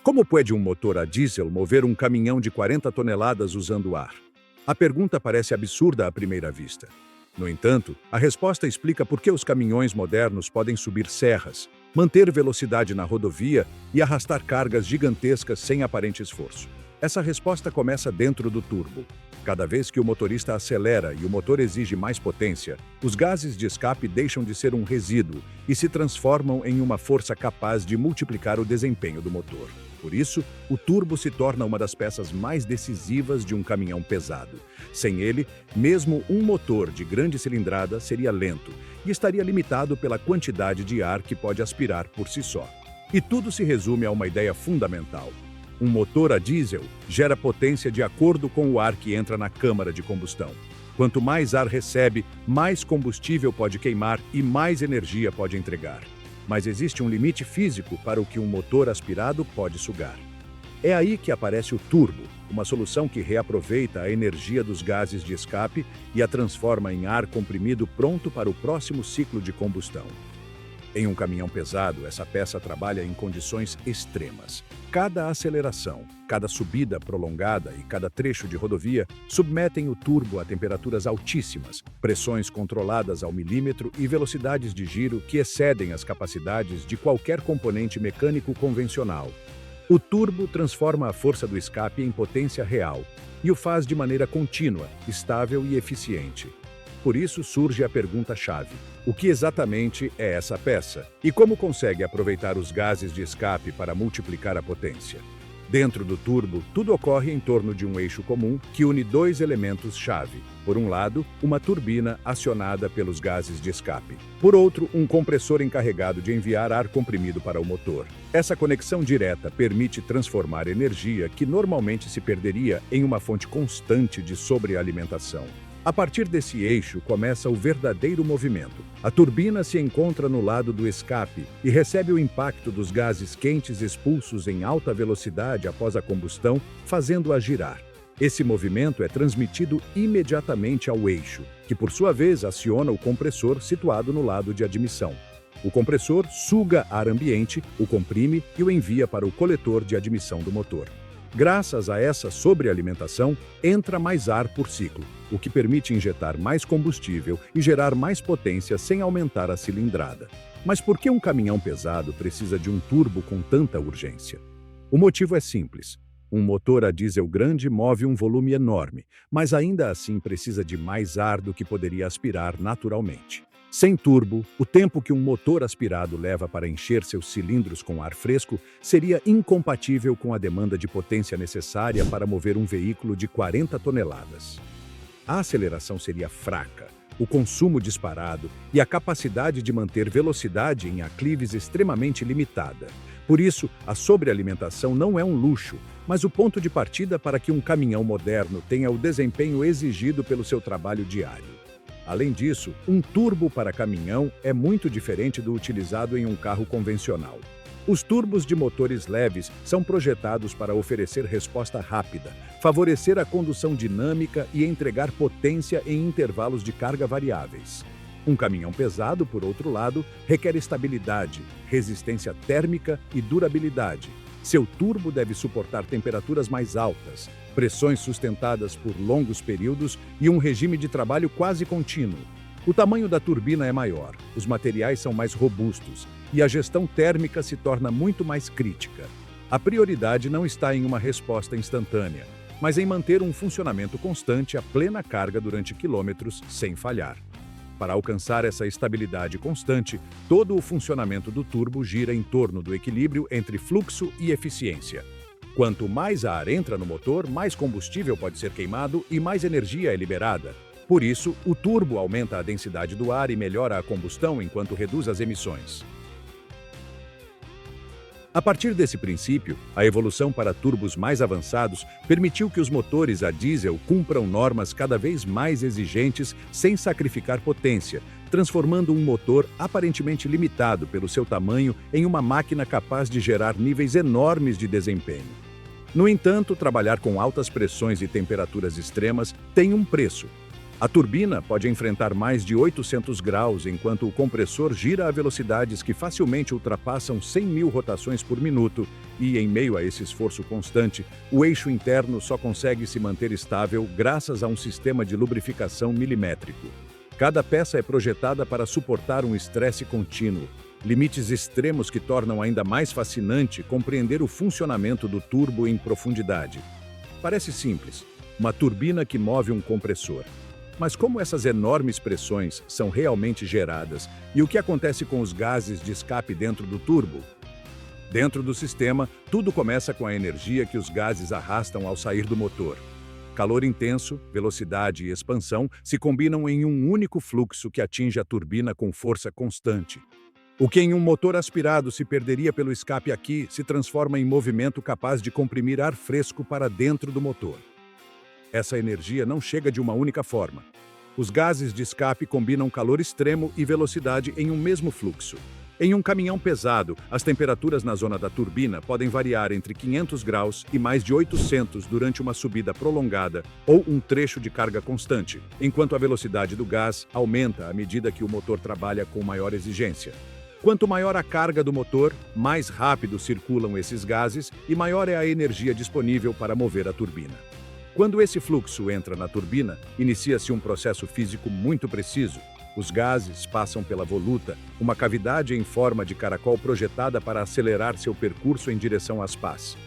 Como pode um motor a diesel mover um caminhão de 40 toneladas usando ar? A pergunta parece absurda à primeira vista. No entanto, a resposta explica por que os caminhões modernos podem subir serras, manter velocidade na rodovia e arrastar cargas gigantescas sem aparente esforço. Essa resposta começa dentro do turbo. Cada vez que o motorista acelera e o motor exige mais potência, os gases de escape deixam de ser um resíduo e se transformam em uma força capaz de multiplicar o desempenho do motor. Por isso, o turbo se torna uma das peças mais decisivas de um caminhão pesado. Sem ele, mesmo um motor de grande cilindrada seria lento e estaria limitado pela quantidade de ar que pode aspirar por si só. E tudo se resume a uma ideia fundamental. Um motor a diesel gera potência de acordo com o ar que entra na câmara de combustão. Quanto mais ar recebe, mais combustível pode queimar e mais energia pode entregar. Mas existe um limite físico para o que um motor aspirado pode sugar. É aí que aparece o turbo, uma solução que reaproveita a energia dos gases de escape e a transforma em ar comprimido pronto para o próximo ciclo de combustão. Em um caminhão pesado, essa peça trabalha em condições extremas. Cada aceleração, cada subida prolongada e cada trecho de rodovia submetem o turbo a temperaturas altíssimas, pressões controladas ao milímetro e velocidades de giro que excedem as capacidades de qualquer componente mecânico convencional. O turbo transforma a força do escape em potência real e o faz de maneira contínua, estável e eficiente. Por isso surge a pergunta-chave: o que exatamente é essa peça? E como consegue aproveitar os gases de escape para multiplicar a potência? Dentro do turbo, tudo ocorre em torno de um eixo comum que une dois elementos-chave. Por um lado, uma turbina acionada pelos gases de escape. Por outro, um compressor encarregado de enviar ar comprimido para o motor. Essa conexão direta permite transformar energia que normalmente se perderia em uma fonte constante de sobrealimentação. A partir desse eixo começa o verdadeiro movimento. A turbina se encontra no lado do escape e recebe o impacto dos gases quentes expulsos em alta velocidade após a combustão, fazendo-a girar. Esse movimento é transmitido imediatamente ao eixo, que por sua vez aciona o compressor situado no lado de admissão. O compressor suga ar ambiente, o comprime e o envia para o coletor de admissão do motor. Graças a essa sobrealimentação, entra mais ar por ciclo, o que permite injetar mais combustível e gerar mais potência sem aumentar a cilindrada. Mas por que um caminhão pesado precisa de um turbo com tanta urgência? O motivo é simples. Um motor a diesel grande move um volume enorme, mas ainda assim precisa de mais ar do que poderia aspirar naturalmente. Sem turbo, o tempo que um motor aspirado leva para encher seus cilindros com ar fresco seria incompatível com a demanda de potência necessária para mover um veículo de 40 toneladas. A aceleração seria fraca, o consumo disparado e a capacidade de manter velocidade em aclives extremamente limitada. Por isso, a sobrealimentação não é um luxo, mas o ponto de partida para que um caminhão moderno tenha o desempenho exigido pelo seu trabalho diário. Além disso, um turbo para caminhão é muito diferente do utilizado em um carro convencional. Os turbos de motores leves são projetados para oferecer resposta rápida, favorecer a condução dinâmica e entregar potência em intervalos de carga variáveis. Um caminhão pesado, por outro lado, requer estabilidade, resistência térmica e durabilidade. Seu turbo deve suportar temperaturas mais altas, pressões sustentadas por longos períodos e um regime de trabalho quase contínuo. O tamanho da turbina é maior, os materiais são mais robustos e a gestão térmica se torna muito mais crítica. A prioridade não está em uma resposta instantânea, mas em manter um funcionamento constante a plena carga durante quilômetros sem falhar. Para alcançar essa estabilidade constante, todo o funcionamento do turbo gira em torno do equilíbrio entre fluxo e eficiência. Quanto mais ar entra no motor, mais combustível pode ser queimado e mais energia é liberada. Por isso, o turbo aumenta a densidade do ar e melhora a combustão enquanto reduz as emissões. A partir desse princípio, a evolução para turbos mais avançados permitiu que os motores a diesel cumpram normas cada vez mais exigentes sem sacrificar potência, transformando um motor aparentemente limitado pelo seu tamanho em uma máquina capaz de gerar níveis enormes de desempenho. No entanto, trabalhar com altas pressões e temperaturas extremas tem um preço. A turbina pode enfrentar mais de 800 graus, enquanto o compressor gira a velocidades que facilmente ultrapassam 100.000 rotações por minuto e, em meio a esse esforço constante, o eixo interno só consegue se manter estável graças a um sistema de lubrificação milimétrico. Cada peça é projetada para suportar um estresse contínuo, limites extremos que tornam ainda mais fascinante compreender o funcionamento do turbo em profundidade. Parece simples, uma turbina que move um compressor. Mas como essas enormes pressões são realmente geradas e o que acontece com os gases de escape dentro do turbo? Dentro do sistema, tudo começa com a energia que os gases arrastam ao sair do motor. Calor intenso, velocidade e expansão se combinam em um único fluxo que atinge a turbina com força constante. O que em um motor aspirado se perderia pelo escape aqui se transforma em movimento capaz de comprimir ar fresco para dentro do motor. Essa energia não chega de uma única forma. Os gases de escape combinam calor extremo e velocidade em um mesmo fluxo. Em um caminhão pesado, as temperaturas na zona da turbina podem variar entre 500 graus e mais de 800 durante uma subida prolongada ou um trecho de carga constante, enquanto a velocidade do gás aumenta à medida que o motor trabalha com maior exigência. Quanto maior a carga do motor, mais rápido circulam esses gases e maior é a energia disponível para mover a turbina. Quando esse fluxo entra na turbina, inicia-se um processo físico muito preciso. Os gases passam pela voluta, uma cavidade em forma de caracol projetada para acelerar seu percurso em direção às pás.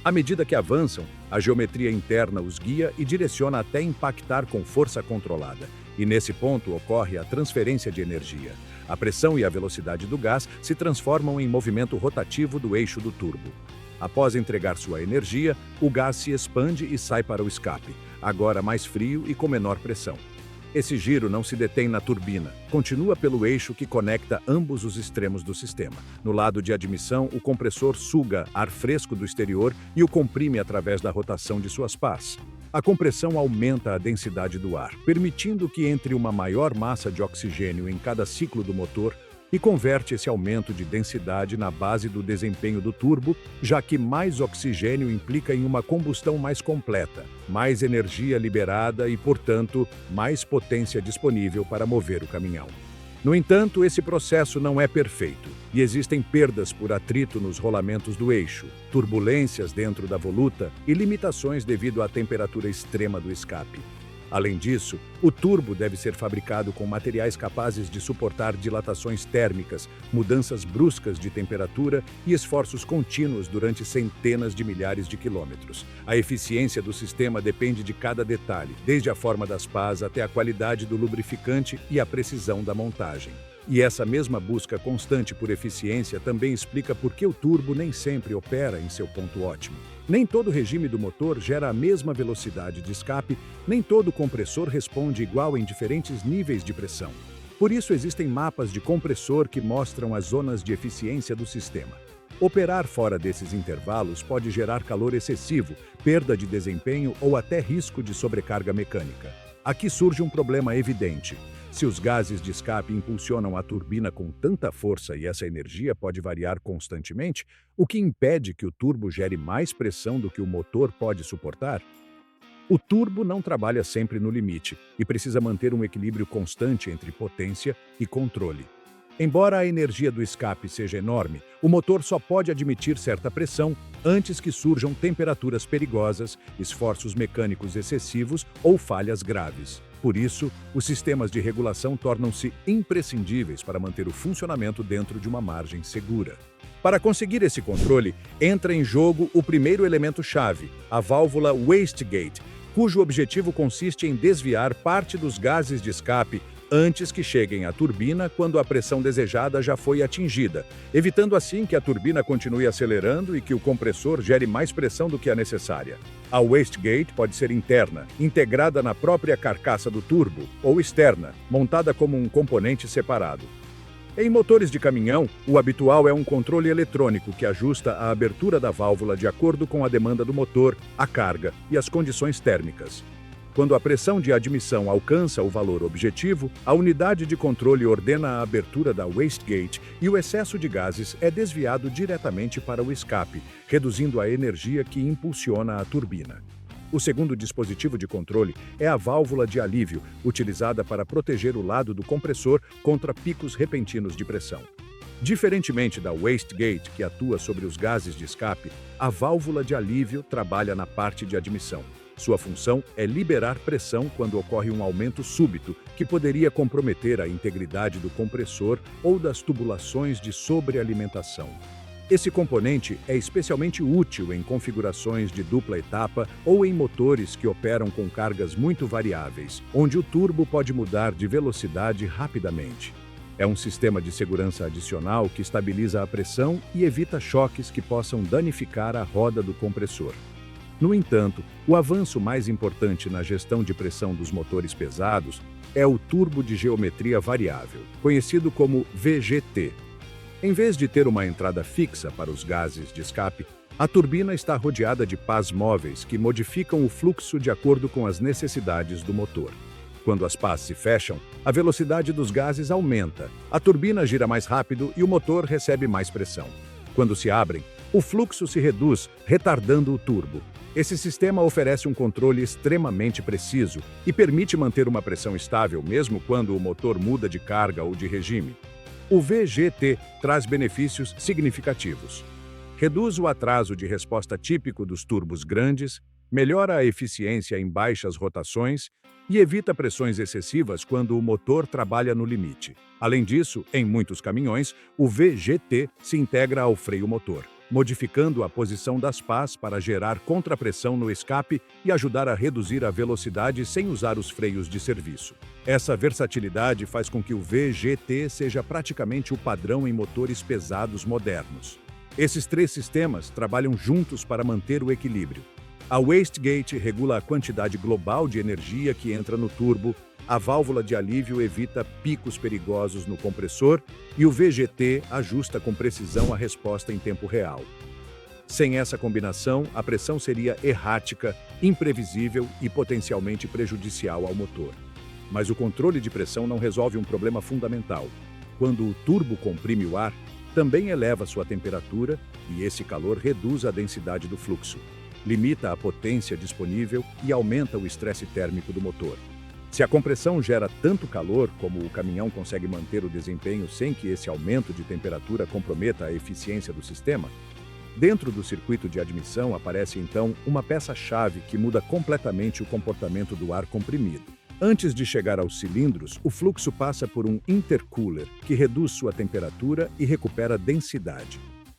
À medida que avançam, a geometria interna os guia e direciona até impactar com força controlada. E nesse ponto ocorre a transferência de energia. A pressão e a velocidade do gás se transformam em movimento rotativo do eixo do turbo. Após entregar sua energia, o gás se expande e sai para o escape, agora mais frio e com menor pressão. Esse giro não se detém na turbina, continua pelo eixo que conecta ambos os extremos do sistema. No lado de admissão, o compressor suga ar fresco do exterior e o comprime através da rotação de suas pás. A compressão aumenta a densidade do ar, permitindo que entre uma maior massa de oxigênio em cada ciclo do motor e converte esse aumento de densidade na base do desempenho do turbo, já que mais oxigênio implica em uma combustão mais completa, mais energia liberada e, portanto, mais potência disponível para mover o caminhão. No entanto, esse processo não é perfeito e existem perdas por atrito nos rolamentos do eixo, turbulências dentro da voluta e limitações devido à temperatura extrema do escape. Além disso, o turbo deve ser fabricado com materiais capazes de suportar dilatações térmicas, mudanças bruscas de temperatura e esforços contínuos durante centenas de milhares de quilômetros. A eficiência do sistema depende de cada detalhe, desde a forma das pás até a qualidade do lubrificante e a precisão da montagem. E essa mesma busca constante por eficiência também explica por que o turbo nem sempre opera em seu ponto ótimo. Nem todo regime do motor gera a mesma velocidade de escape, nem todo compressor responde igual em diferentes níveis de pressão. Por isso existem mapas de compressor que mostram as zonas de eficiência do sistema. Operar fora desses intervalos pode gerar calor excessivo, perda de desempenho ou até risco de sobrecarga mecânica. Aqui surge um problema evidente. Se os gases de escape impulsionam a turbina com tanta força e essa energia pode variar constantemente, o que impede que o turbo gere mais pressão do que o motor pode suportar? O turbo não trabalha sempre no limite e precisa manter um equilíbrio constante entre potência e controle. Embora a energia do escape seja enorme, o motor só pode admitir certa pressão antes que surjam temperaturas perigosas, esforços mecânicos excessivos ou falhas graves. Por isso, os sistemas de regulação tornam-se imprescindíveis para manter o funcionamento dentro de uma margem segura. Para conseguir esse controle, entra em jogo o primeiro elemento-chave, a válvula wastegate, cujo objetivo consiste em desviar parte dos gases de escape antes que cheguem à turbina quando a pressão desejada já foi atingida, evitando assim que a turbina continue acelerando e que o compressor gere mais pressão do que a necessária. A wastegate pode ser interna, integrada na própria carcaça do turbo, ou externa, montada como um componente separado. Em motores de caminhão, o habitual é um controle eletrônico que ajusta a abertura da válvula de acordo com a demanda do motor, a carga e as condições térmicas. Quando a pressão de admissão alcança o valor objetivo, a unidade de controle ordena a abertura da wastegate e o excesso de gases é desviado diretamente para o escape, reduzindo a energia que impulsiona a turbina. O segundo dispositivo de controle é a válvula de alívio, utilizada para proteger o lado do compressor contra picos repentinos de pressão. Diferentemente da wastegate, que atua sobre os gases de escape, a válvula de alívio trabalha na parte de admissão. Sua função é liberar pressão quando ocorre um aumento súbito, que poderia comprometer a integridade do compressor ou das tubulações de sobrealimentação. Esse componente é especialmente útil em configurações de dupla etapa ou em motores que operam com cargas muito variáveis, onde o turbo pode mudar de velocidade rapidamente. É um sistema de segurança adicional que estabiliza a pressão e evita choques que possam danificar a roda do compressor. No entanto, o avanço mais importante na gestão de pressão dos motores pesados é o turbo de geometria variável, conhecido como VGT. Em vez de ter uma entrada fixa para os gases de escape, a turbina está rodeada de pás móveis que modificam o fluxo de acordo com as necessidades do motor. Quando as pás se fecham, a velocidade dos gases aumenta, a turbina gira mais rápido e o motor recebe mais pressão. Quando se abrem, o fluxo se reduz, retardando o turbo. Esse sistema oferece um controle extremamente preciso e permite manter uma pressão estável mesmo quando o motor muda de carga ou de regime. O VGT traz benefícios significativos. Reduz o atraso de resposta típico dos turbos grandes, melhora a eficiência em baixas rotações e evita pressões excessivas quando o motor trabalha no limite. Além disso, em muitos caminhões, o VGT se integra ao freio motor, modificando a posição das pás para gerar contrapressão no escape e ajudar a reduzir a velocidade sem usar os freios de serviço. Essa versatilidade faz com que o VGT seja praticamente o padrão em motores pesados modernos. Esses três sistemas trabalham juntos para manter o equilíbrio. A wastegate regula a quantidade global de energia que entra no turbo, a válvula de alívio evita picos perigosos no compressor e o VGT ajusta com precisão a resposta em tempo real. Sem essa combinação, a pressão seria errática, imprevisível e potencialmente prejudicial ao motor. Mas o controle de pressão não resolve um problema fundamental. Quando o turbo comprime o ar, também eleva sua temperatura e esse calor reduz a densidade do fluxo, limita a potência disponível e aumenta o estresse térmico do motor. Se a compressão gera tanto calor como o caminhão consegue manter o desempenho sem que esse aumento de temperatura comprometa a eficiência do sistema, dentro do circuito de admissão aparece então uma peça-chave que muda completamente o comportamento do ar comprimido. Antes de chegar aos cilindros, o fluxo passa por um intercooler, que reduz sua temperatura e recupera densidade.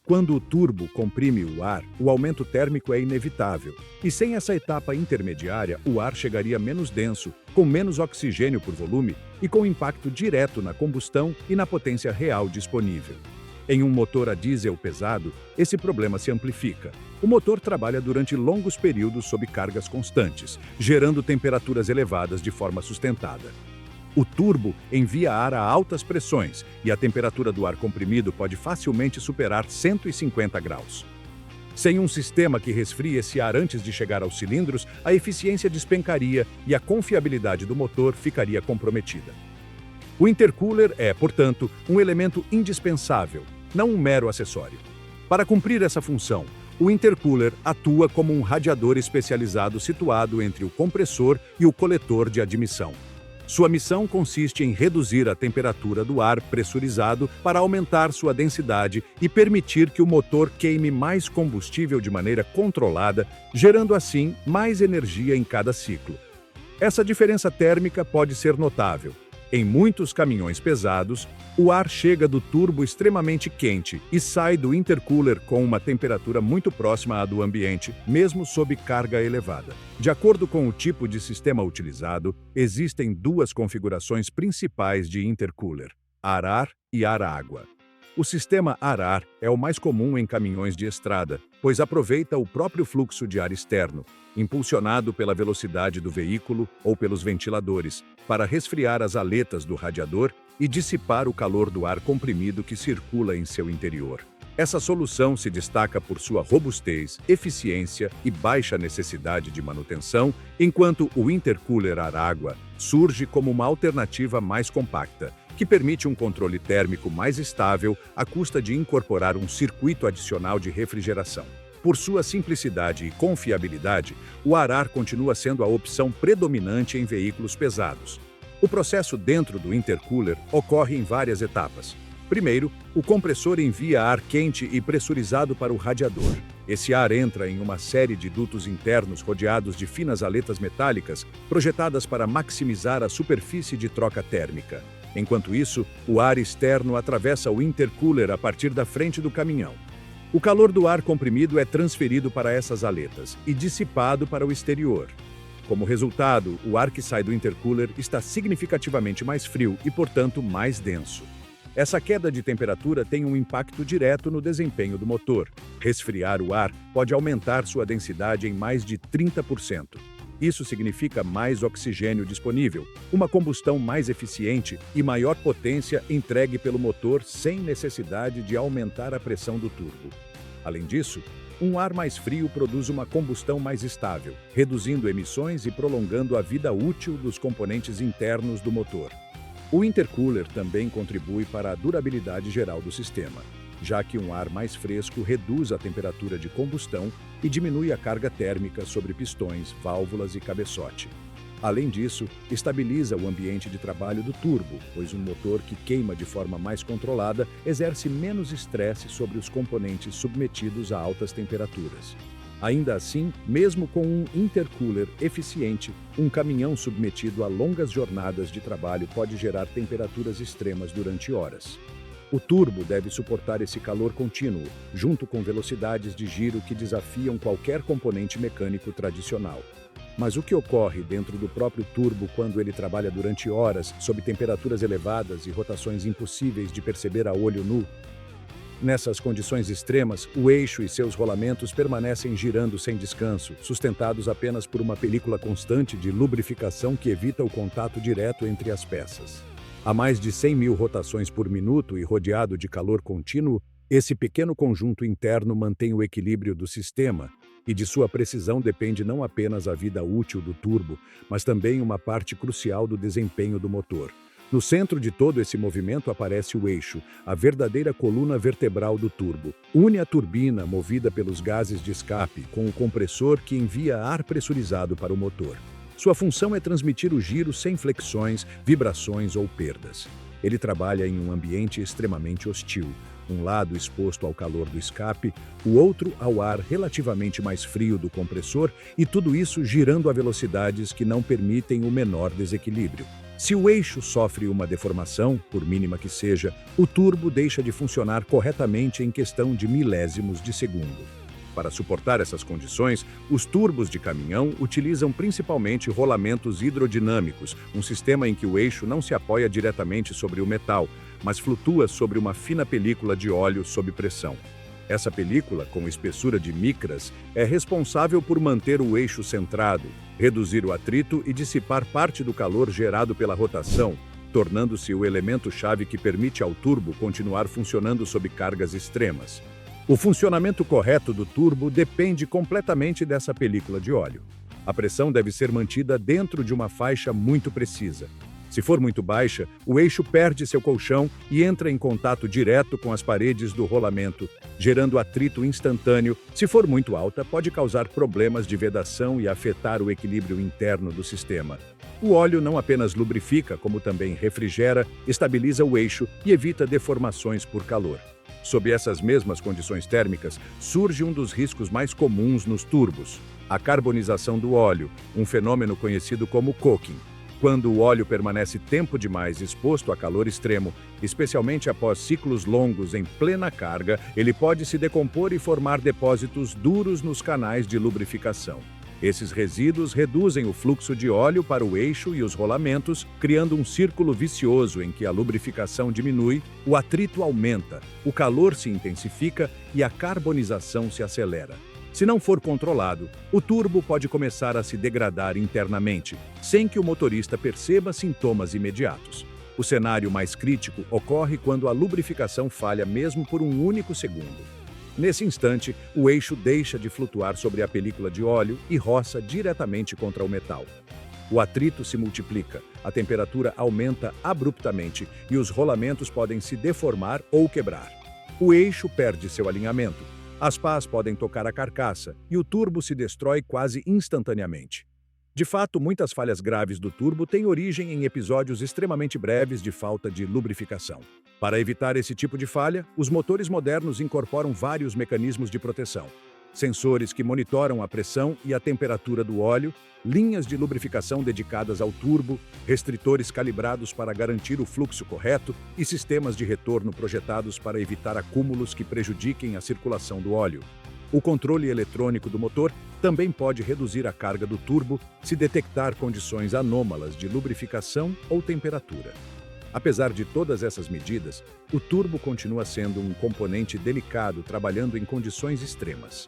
Quando o turbo comprime o ar, o aumento térmico é inevitável, e sem essa etapa intermediária, o ar chegaria menos denso, com menos oxigênio por volume e com impacto direto na combustão e na potência real disponível. Em um motor a diesel pesado, esse problema se amplifica. O motor trabalha durante longos períodos sob cargas constantes, gerando temperaturas elevadas de forma sustentada. O turbo envia ar a altas pressões e a temperatura do ar comprimido pode facilmente superar 150 graus. Sem um sistema que resfrie esse ar antes de chegar aos cilindros, a eficiência despencaria e a confiabilidade do motor ficaria comprometida. O intercooler é, portanto, um elemento indispensável, não um mero acessório. Para cumprir essa função, o intercooler atua como um radiador especializado situado entre o compressor e o coletor de admissão. Sua missão consiste em reduzir a temperatura do ar pressurizado para aumentar sua densidade e permitir que o motor queime mais combustível de maneira controlada, gerando assim mais energia em cada ciclo. Essa diferença térmica pode ser notável. Em muitos caminhões pesados, o ar chega do turbo extremamente quente e sai do intercooler com uma temperatura muito próxima à do ambiente, mesmo sob carga elevada. De acordo com o tipo de sistema utilizado, existem duas configurações principais de intercooler: ar-ar e ar-água. O sistema ar-ar é o mais comum em caminhões de estrada, pois aproveita o próprio fluxo de ar externo, impulsionado pela velocidade do veículo ou pelos ventiladores, para resfriar as aletas do radiador e dissipar o calor do ar comprimido que circula em seu interior. Essa solução se destaca por sua robustez, eficiência e baixa necessidade de manutenção, enquanto o intercooler ar-água surge como uma alternativa mais compacta, que permite um controle térmico mais estável à custa de incorporar um circuito adicional de refrigeração. Por sua simplicidade e confiabilidade, o ar-ar continua sendo a opção predominante em veículos pesados. O processo dentro do intercooler ocorre em várias etapas. Primeiro, o compressor envia ar quente e pressurizado para o radiador. Esse ar entra em uma série de dutos internos rodeados de finas aletas metálicas, projetadas para maximizar a superfície de troca térmica. Enquanto isso, o ar externo atravessa o intercooler a partir da frente do caminhão. O calor do ar comprimido é transferido para essas aletas e dissipado para o exterior. Como resultado, o ar que sai do intercooler está significativamente mais frio e, portanto, mais denso. Essa queda de temperatura tem um impacto direto no desempenho do motor. Resfriar o ar pode aumentar sua densidade em mais de 30%. Isso significa mais oxigênio disponível, uma combustão mais eficiente e maior potência entregue pelo motor sem necessidade de aumentar a pressão do turbo. Além disso, um ar mais frio produz uma combustão mais estável, reduzindo emissões e prolongando a vida útil dos componentes internos do motor. O intercooler também contribui para a durabilidade geral do sistema, já que um ar mais fresco reduz a temperatura de combustão e diminui a carga térmica sobre pistões, válvulas e cabeçote. Além disso, estabiliza o ambiente de trabalho do turbo, pois um motor que queima de forma mais controlada exerce menos estresse sobre os componentes submetidos a altas temperaturas. Ainda assim, mesmo com um intercooler eficiente, um caminhão submetido a longas jornadas de trabalho pode gerar temperaturas extremas durante horas. O turbo deve suportar esse calor contínuo, junto com velocidades de giro que desafiam qualquer componente mecânico tradicional. Mas o que ocorre dentro do próprio turbo quando ele trabalha durante horas, sob temperaturas elevadas e rotações impossíveis de perceber a olho nu? Nessas condições extremas, o eixo e seus rolamentos permanecem girando sem descanso, sustentados apenas por uma película constante de lubrificação que evita o contato direto entre as peças. A mais de 100.000 rotações por minuto e rodeado de calor contínuo, esse pequeno conjunto interno mantém o equilíbrio do sistema, e de sua precisão depende não apenas a vida útil do turbo, mas também uma parte crucial do desempenho do motor. No centro de todo esse movimento aparece o eixo, a verdadeira coluna vertebral do turbo. Une a turbina, movida pelos gases de escape, com o compressor que envia ar pressurizado para o motor. Sua função é transmitir o giro sem flexões, vibrações ou perdas. Ele trabalha em um ambiente extremamente hostil, um lado exposto ao calor do escape, o outro ao ar relativamente mais frio do compressor, e tudo isso girando a velocidades que não permitem o menor desequilíbrio. Se o eixo sofre uma deformação, por mínima que seja, o turbo deixa de funcionar corretamente em questão de milésimos de segundo. Para suportar essas condições, os turbos de caminhão utilizam principalmente rolamentos hidrodinâmicos, um sistema em que o eixo não se apoia diretamente sobre o metal, mas flutua sobre uma fina película de óleo sob pressão. Essa película, com espessura de micras, é responsável por manter o eixo centrado, reduzir o atrito e dissipar parte do calor gerado pela rotação, tornando-se o elemento-chave que permite ao turbo continuar funcionando sob cargas extremas. O funcionamento correto do turbo depende completamente dessa película de óleo. A pressão deve ser mantida dentro de uma faixa muito precisa. Se for muito baixa, o eixo perde seu colchão e entra em contato direto com as paredes do rolamento, gerando atrito instantâneo. Se for muito alta, pode causar problemas de vedação e afetar o equilíbrio interno do sistema. O óleo não apenas lubrifica, como também refrigera, estabiliza o eixo e evita deformações por calor. Sob essas mesmas condições térmicas, surge um dos riscos mais comuns nos turbos: a carbonização do óleo, um fenômeno conhecido como coking. Quando o óleo permanece tempo demais exposto a calor extremo, especialmente após ciclos longos em plena carga, ele pode se decompor e formar depósitos duros nos canais de lubrificação. Esses resíduos reduzem o fluxo de óleo para o eixo e os rolamentos, criando um círculo vicioso em que a lubrificação diminui, o atrito aumenta, o calor se intensifica e a carbonização se acelera. Se não for controlado, o turbo pode começar a se degradar internamente, sem que o motorista perceba sintomas imediatos. O cenário mais crítico ocorre quando a lubrificação falha mesmo por um único segundo. Nesse instante, o eixo deixa de flutuar sobre a película de óleo e roça diretamente contra o metal. O atrito se multiplica, a temperatura aumenta abruptamente e os rolamentos podem se deformar ou quebrar. O eixo perde seu alinhamento. As pás podem tocar a carcaça e o turbo se destrói quase instantaneamente. De fato, muitas falhas graves do turbo têm origem em episódios extremamente breves de falta de lubrificação. Para evitar esse tipo de falha, os motores modernos incorporam vários mecanismos de proteção. Sensores que monitoram a pressão e a temperatura do óleo, linhas de lubrificação dedicadas ao turbo, restritores calibrados para garantir o fluxo correto e sistemas de retorno projetados para evitar acúmulos que prejudiquem a circulação do óleo. O controle eletrônico do motor também pode reduzir a carga do turbo se detectar condições anômalas de lubrificação ou temperatura. Apesar de todas essas medidas, o turbo continua sendo um componente delicado trabalhando em condições extremas.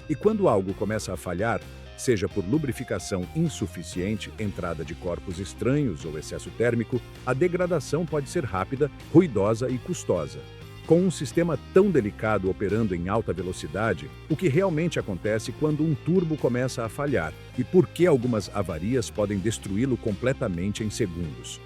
E quando algo começa a falhar, seja por lubrificação insuficiente, entrada de corpos estranhos ou excesso térmico, a degradação pode ser rápida, ruidosa e custosa. Com um sistema tão delicado operando em alta velocidade, o que realmente acontece quando um turbo começa a falhar e por que algumas avarias podem destruí-lo completamente em segundos.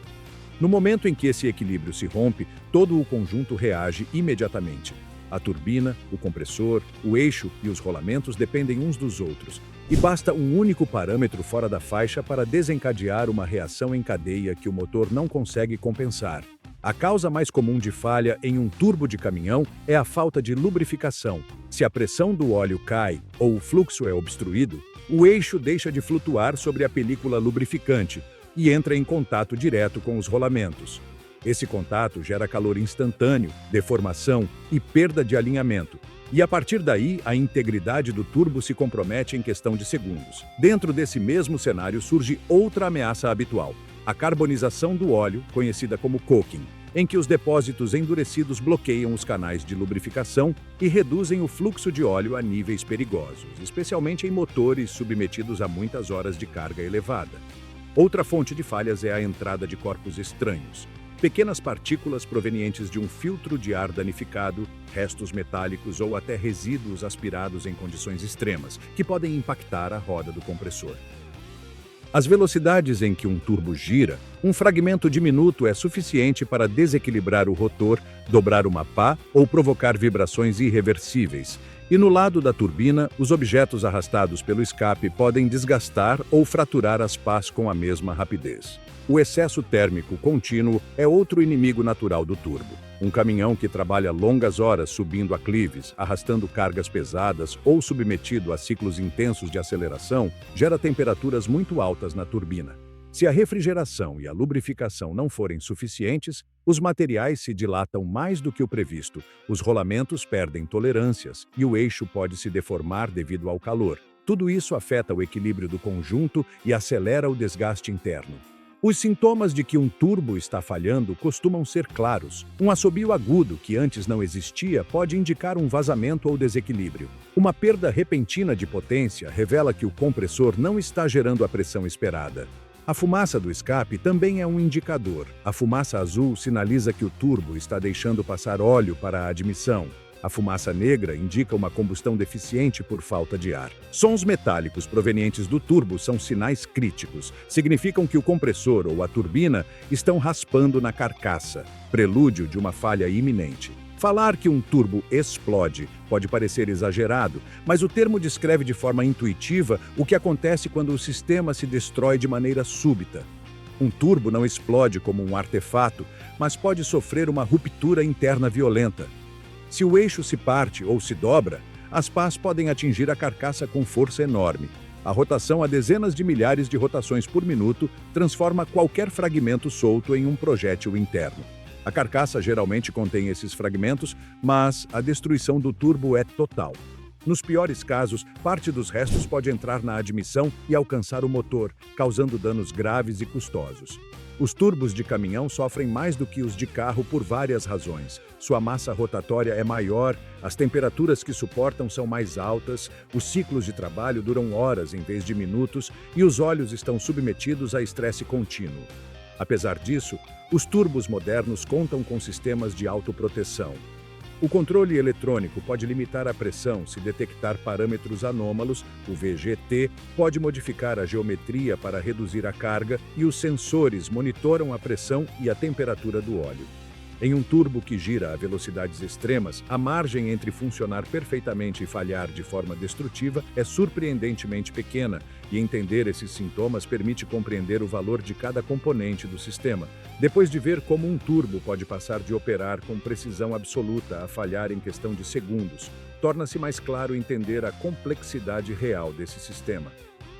No momento em que esse equilíbrio se rompe, todo o conjunto reage imediatamente. A turbina, o compressor, o eixo e os rolamentos dependem uns dos outros, e basta um único parâmetro fora da faixa para desencadear uma reação em cadeia que o motor não consegue compensar. A causa mais comum de falha em um turbo de caminhão é a falta de lubrificação. Se a pressão do óleo cai ou o fluxo é obstruído, o eixo deixa de flutuar sobre a película lubrificante e entra em contato direto com os rolamentos. Esse contato gera calor instantâneo, deformação e perda de alinhamento. E a partir daí, a integridade do turbo se compromete em questão de segundos. Dentro desse mesmo cenário surge outra ameaça habitual: a carbonização do óleo, conhecida como coking, em que os depósitos endurecidos bloqueiam os canais de lubrificação e reduzem o fluxo de óleo a níveis perigosos, especialmente em motores submetidos a muitas horas de carga elevada. Outra fonte de falhas é a entrada de corpos estranhos. Pequenas partículas provenientes de um filtro de ar danificado, restos metálicos ou até resíduos aspirados em condições extremas, que podem impactar a roda do compressor. Às velocidades em que um turbo gira, um fragmento diminuto é suficiente para desequilibrar o rotor, dobrar uma pá ou provocar vibrações irreversíveis. E no lado da turbina, os objetos arrastados pelo escape podem desgastar ou fraturar as pás com a mesma rapidez. O excesso térmico contínuo é outro inimigo natural do turbo. Um caminhão que trabalha longas horas subindo aclives, arrastando cargas pesadas ou submetido a ciclos intensos de aceleração, gera temperaturas muito altas na turbina. Se a refrigeração e a lubrificação não forem suficientes, os materiais se dilatam mais do que o previsto, os rolamentos perdem tolerâncias e o eixo pode se deformar devido ao calor. Tudo isso afeta o equilíbrio do conjunto e acelera o desgaste interno. Os sintomas de que um turbo está falhando costumam ser claros. Um assobio agudo que antes não existia pode indicar um vazamento ou desequilíbrio. Uma perda repentina de potência revela que o compressor não está gerando a pressão esperada. A fumaça do escape também é um indicador. A fumaça azul sinaliza que o turbo está deixando passar óleo para a admissão. A fumaça negra indica uma combustão deficiente por falta de ar. Sons metálicos provenientes do turbo são sinais críticos. Significam que o compressor ou a turbina estão raspando na carcaça, prelúdio de uma falha iminente. Falar que um turbo explode pode parecer exagerado, mas o termo descreve de forma intuitiva o que acontece quando o sistema se destrói de maneira súbita. Um turbo não explode como um artefato, mas pode sofrer uma ruptura interna violenta. Se o eixo se parte ou se dobra, as pás podem atingir a carcaça com força enorme. A rotação a dezenas de milhares de rotações por minuto transforma qualquer fragmento solto em um projétil interno. A carcaça geralmente contém esses fragmentos, mas a destruição do turbo é total. Nos piores casos, parte dos restos pode entrar na admissão e alcançar o motor, causando danos graves e custosos. Os turbos de caminhão sofrem mais do que os de carro por várias razões. Sua massa rotatória é maior, as temperaturas que suportam são mais altas, os ciclos de trabalho duram horas em vez de minutos e os óleos estão submetidos a estresse contínuo. Apesar disso, os turbos modernos contam com sistemas de autoproteção. O controle eletrônico pode limitar a pressão se detectar parâmetros anômalos, o VGT pode modificar a geometria para reduzir a carga e os sensores monitoram a pressão e a temperatura do óleo. Em um turbo que gira a velocidades extremas, a margem entre funcionar perfeitamente e falhar de forma destrutiva é surpreendentemente pequena, e entender esses sintomas permite compreender o valor de cada componente do sistema. Depois de ver como um turbo pode passar de operar com precisão absoluta a falhar em questão de segundos, torna-se mais claro entender a complexidade real desse sistema.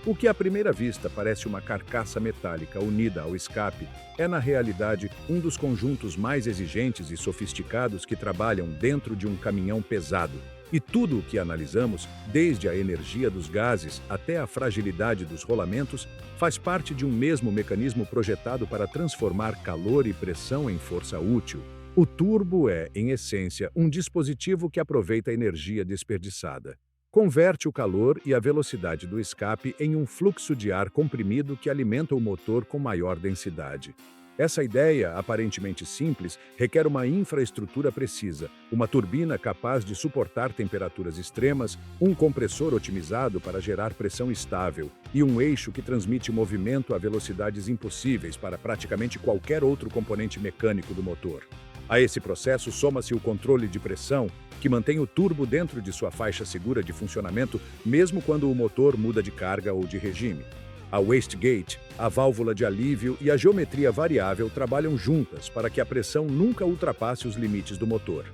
O que à primeira vista parece uma carcaça metálica unida ao escape é, na realidade, um dos conjuntos mais exigentes e sofisticados que trabalham dentro de um caminhão pesado. E tudo o que analisamos, desde a energia dos gases até a fragilidade dos rolamentos, faz parte de um mesmo mecanismo projetado para transformar calor e pressão em força útil. O turbo é, em essência, um dispositivo que aproveita a energia desperdiçada. Converte o calor e a velocidade do escape em um fluxo de ar comprimido que alimenta o motor com maior densidade. Essa ideia, aparentemente simples, requer uma infraestrutura precisa, uma turbina capaz de suportar temperaturas extremas, um compressor otimizado para gerar pressão estável e um eixo que transmite movimento a velocidades impossíveis para praticamente qualquer outro componente mecânico do motor. A esse processo soma-se o controle de pressão, que mantém o turbo dentro de sua faixa segura de funcionamento, mesmo quando o motor muda de carga ou de regime. A wastegate, a válvula de alívio e a geometria variável trabalham juntas para que a pressão nunca ultrapasse os limites do motor.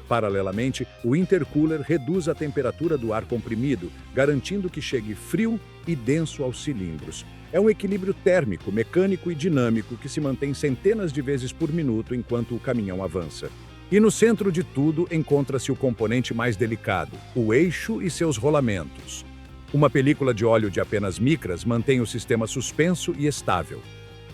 Paralelamente, o intercooler reduz a temperatura do ar comprimido, garantindo que chegue frio e denso aos cilindros. É um equilíbrio térmico, mecânico e dinâmico que se mantém centenas de vezes por minuto enquanto o caminhão avança. E no centro de tudo encontra-se o componente mais delicado, o eixo e seus rolamentos. Uma película de óleo de apenas micras mantém o sistema suspenso e estável.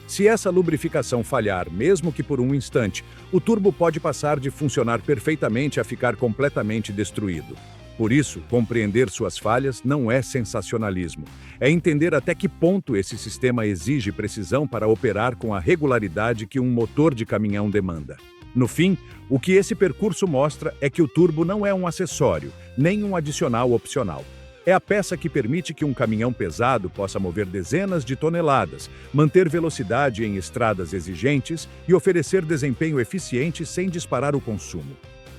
Se essa lubrificação falhar, mesmo que por um instante, o turbo pode passar de funcionar perfeitamente a ficar completamente destruído. Por isso, compreender suas falhas não é sensacionalismo. É entender até que ponto esse sistema exige precisão para operar com a regularidade que um motor de caminhão demanda. No fim, o que esse percurso mostra é que o turbo não é um acessório, nem um adicional opcional. É a peça que permite que um caminhão pesado possa mover dezenas de toneladas, manter velocidade em estradas exigentes e oferecer desempenho eficiente sem disparar o consumo.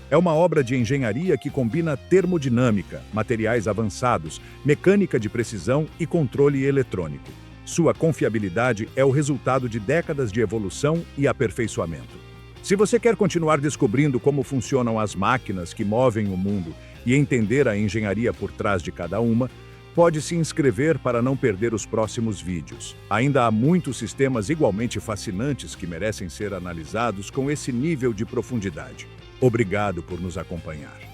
É uma obra de engenharia que combina termodinâmica, materiais avançados, mecânica de precisão e controle eletrônico. Sua confiabilidade é o resultado de décadas de evolução e aperfeiçoamento. Se você quer continuar descobrindo como funcionam as máquinas que movem o mundo e entender a engenharia por trás de cada uma, pode se inscrever para não perder os próximos vídeos. Ainda há muitos sistemas igualmente fascinantes que merecem ser analisados com esse nível de profundidade. Obrigado por nos acompanhar.